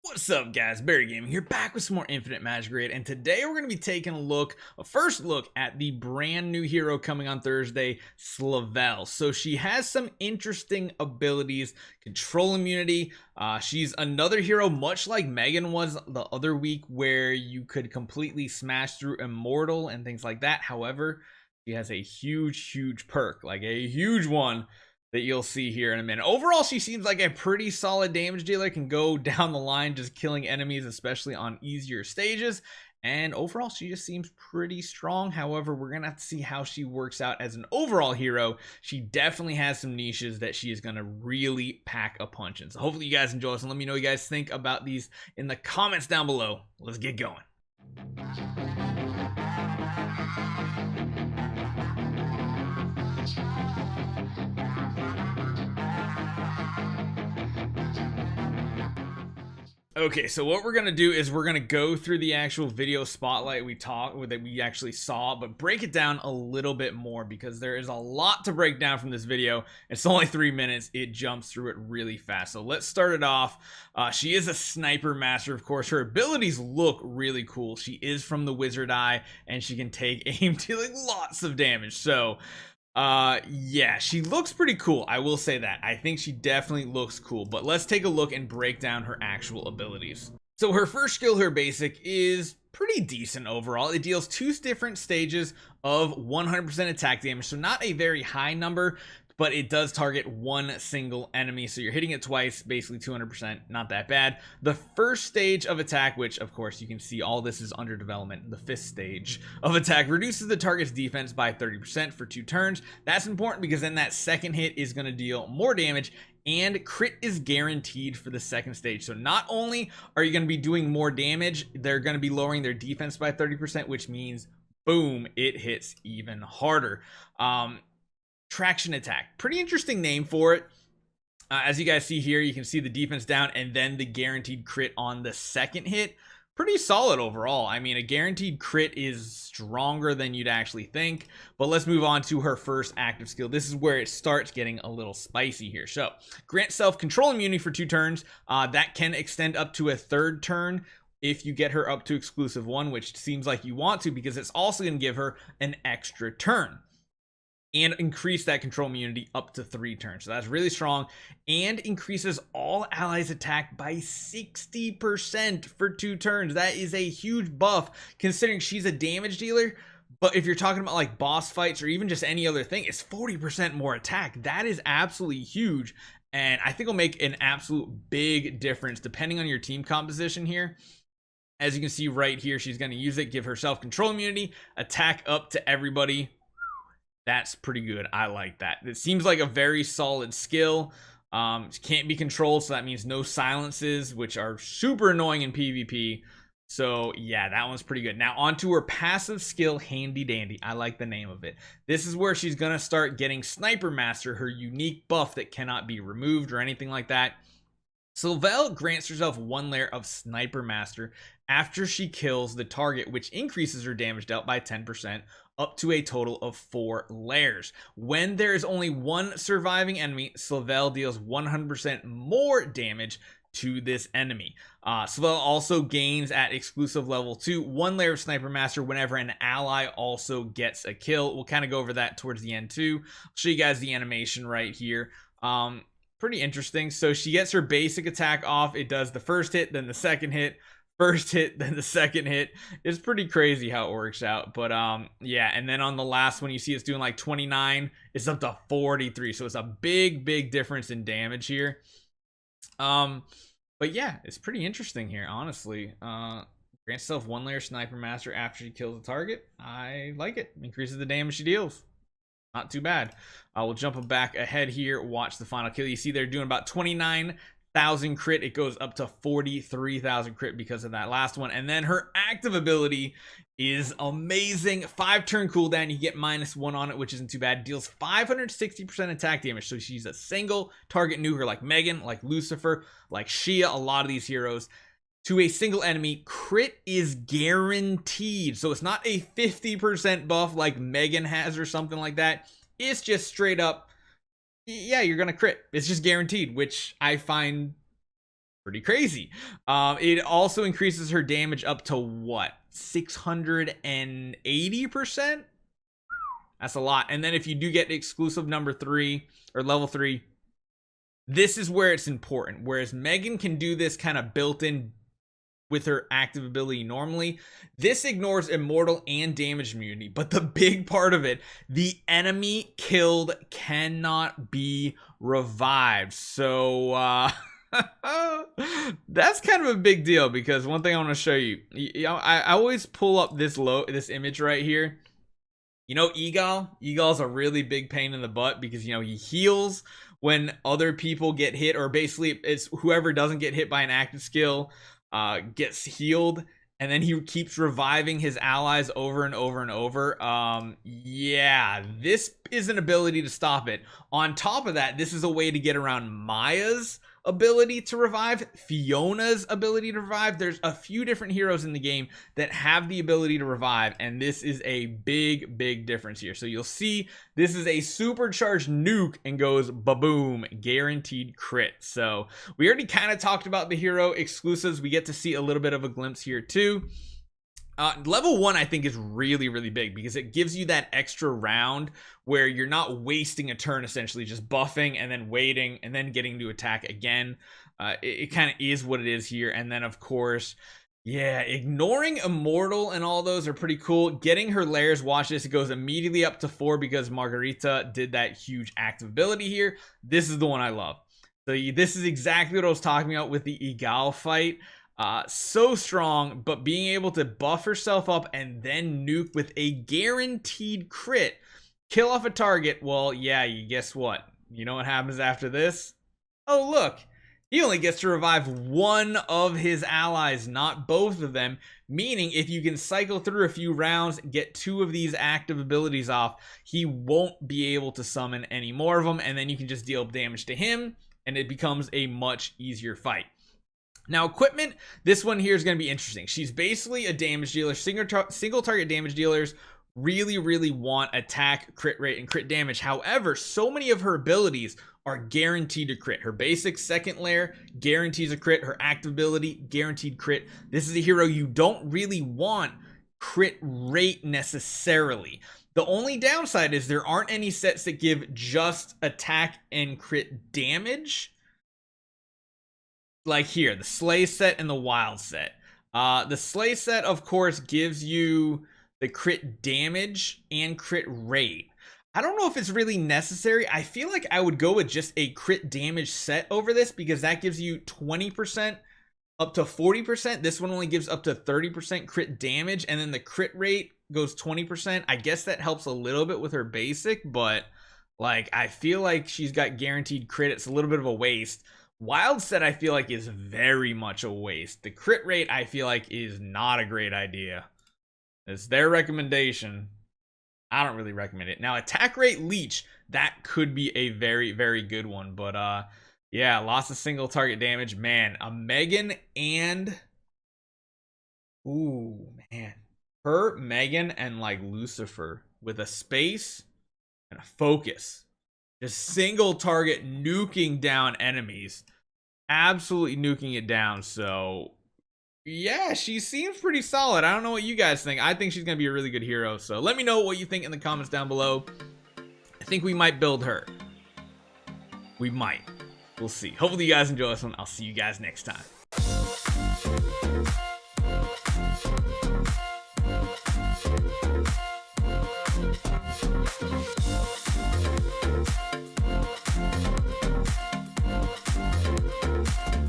What's up, guys? Barry Gaming here, back with some more Infinite Magicraid, and today we're going to be taking a first look at the brand new hero coming on Thursday, Slivelle. So she has some interesting abilities, control immunity. She's another hero, much like Megan was the other week, where you could completely smash through Immortal and things like that. However, she has a huge perk, like a huge one, that you'll see here in a minute. Overall, she seems like a pretty solid damage dealer, can go down the line just killing enemies, especially on easier stages. And overall, she just seems pretty strong. However, we're gonna have to see how she works out as an overall hero. She definitely has some niches that she is gonna really pack a punch in. So hopefully you guys enjoy this, and let me know what you guys think about these in the comments down below. Let's get going. Okay, so what we're gonna do is we're gonna go through the actual video spotlight that we actually saw, but break it down a little bit more because there is a lot to break down from this video. It's only 3 minutes. It jumps through it really fast. So let's start it off. She is a sniper master, of course. Her abilities look really cool. She is from the Wizard Eye, and she can take aim, dealing lots of damage. So yeah, she looks pretty cool. I will say that. I think she definitely looks cool, but let's take a look and break down her actual abilities. So her first skill, her basic, is pretty decent overall. It deals 2 different stages of 100% attack damage, so not a very high number, but it does target one single enemy, so you're hitting it twice, basically 200%, not that bad. The first stage of attack, which of course you can see all this is under development, the 5th stage of attack, reduces the target's defense by 30% for 2 turns. That's important because then that second hit is going to deal more damage, and crit is guaranteed for the second stage. So not only are you going to be doing more damage, they're going to be lowering their defense by 30%, which means boom, it hits even harder. Traction attack, pretty interesting name for it. As you guys see here, you can see the defense down and then the guaranteed crit on the second hit. Pretty solid overall. I mean, a guaranteed crit is stronger than you'd actually think. But let's move on to her first active skill. This is where it starts getting a little spicy here. So grant self-control immunity for 2 turns. That can extend up to a 3rd turn if you get her up to exclusive 1, which seems like you want to, because it's also going to give her an extra turn and increase that control immunity up to 3 turns. So that's really strong, and increases all allies attack by 60% for 2 turns. That is a huge buff considering she's a damage dealer. But if you're talking about like boss fights or even just any other thing, it's 40% more attack. That is absolutely huge, and I think it'll make an absolute big difference depending on your team composition here. As you can see right here, she's going to use it, give herself control immunity, attack up to everybody. That's pretty good. I like that. It seems like a very solid skill. Can't be controlled, so that means no silences, which are super annoying in PvP. So yeah, that one's pretty good. Now onto her passive skill, Handy Dandy. I like the name of it. This is where she's gonna start getting Sniper Master, her unique buff that cannot be removed or anything like that. Slivelle grants herself 1 layer of Sniper Master after she kills the target, which increases her damage dealt by 10%, up to a total of 4 layers. When there is only 1 surviving enemy, Slivelle deals 100% more damage to this enemy. Slivelle also gains at exclusive level 2 1 layer of Sniper Master whenever an ally also gets a kill. We'll kind of go over that towards the end too. I'll show you guys the animation right here. Pretty interesting. So she gets her basic attack off. It does the first hit, then the second hit, first hit, then the second hit. It's pretty crazy how it works out. But yeah, and then on the last one, you see it's doing like 29. It's up to 43. So it's a big difference in damage here. But yeah, it's pretty interesting here, honestly. Grants self 1 layer Sniper Master after she kills a target. I like it. Increases the damage she deals. Not too bad. We'll jump back ahead here. Watch the final kill. You see they're doing about 29,000 crit. It goes up to 43,000 crit because of that last one. And then her active ability is amazing. 5-turn cooldown. You get -1 on it, which isn't too bad. Deals 560% attack damage. So she's a single target nuker like Megan, like Lucifer, like Xia, a lot of these heroes. To a single enemy, crit is guaranteed. So it's not a 50% buff like Megan has or something like that. It's just straight up, yeah, you're gonna crit. It's just guaranteed, which I find pretty crazy. It also increases her damage up to what, 680%? That's a lot. And then if you do get exclusive number 3 or level 3, this is where it's important. Whereas Megan can do this kind of built in with her active ability normally, this ignores immortal and damage immunity. But the big part of it, the enemy killed cannot be revived. So that's kind of a big deal, because one thing I want to show you, I always pull up this image right here. You know, Egal's a really big pain in the butt, because, you know, he heals when other people get hit, or basically it's whoever doesn't get hit by an active skill gets healed, and then he keeps reviving his allies over and over and over. Yeah, this is an ability to stop it. On top of that, this is a way to get around Maya's ability to revive, Fiona's ability to revive. There's a few different heroes in the game that have the ability to revive, and this is a big difference here. So you'll see this is a supercharged nuke and goes ba-boom, guaranteed crit. So we already kind of talked about the hero exclusives. We get to see a little bit of a glimpse here too. Level 1 I think is really big, because it gives you that extra round where you're not wasting a turn, essentially just buffing and then waiting and then getting to attack again. It kind of is what it is here. And then of course, yeah, ignoring immortal and all those are pretty cool. Getting her layers, watch this, it goes immediately up to 4 because Margarita did that huge active ability here. This is the one I love. So this is exactly what I was talking about with the Egal fight. So strong, but being able to buff herself up and then nuke with a guaranteed crit, kill off a target. Well, yeah, you guess what? You know what happens after this? Oh, look, he only gets to revive one of his allies, not both of them. Meaning, if you can cycle through a few rounds, get 2 of these active abilities off, he won't be able to summon any more of them, and then you can just deal damage to him, and it becomes a much easier fight. Now, equipment, this one here is going to be interesting. She's basically a damage dealer. Single target damage dealers really want attack, crit rate, and crit damage. However, so many of her abilities are guaranteed to crit. Her basic second layer guarantees a crit. Her active ability, guaranteed crit. This is a hero you don't really want crit rate necessarily. The only downside is there aren't any sets that give just attack and crit damage. Like here, the Slay set and the Wild set. The Slay set, of course, gives you the crit damage and crit rate. I don't know if it's really necessary. I feel like I would go with just a crit damage set over this, because that gives you 20% up to 40%. This one only gives up to 30% crit damage, and then the crit rate goes 20%. I guess that helps a little bit with her basic, but like I feel like she's got guaranteed crit. It's a little bit of a waste. Wild set I feel like is very much a waste. The crit rate I feel like is not a great idea. It's their recommendation. I don't really recommend it. Now, attack rate leech, that could be a very good one. But yeah, lots of single target damage. Man, a Megan and ooh, man. Her, Megan, and like Lucifer with a space and a focus. Just single target nuking down enemies. Absolutely nuking it down. So yeah, she seems pretty solid. I don't know what you guys think. I think she's gonna be a really good hero. So let me know what you think in the comments down below. I think we might build her. We might. We'll see. Hopefully you guys enjoy this one. I'll see you guys next time.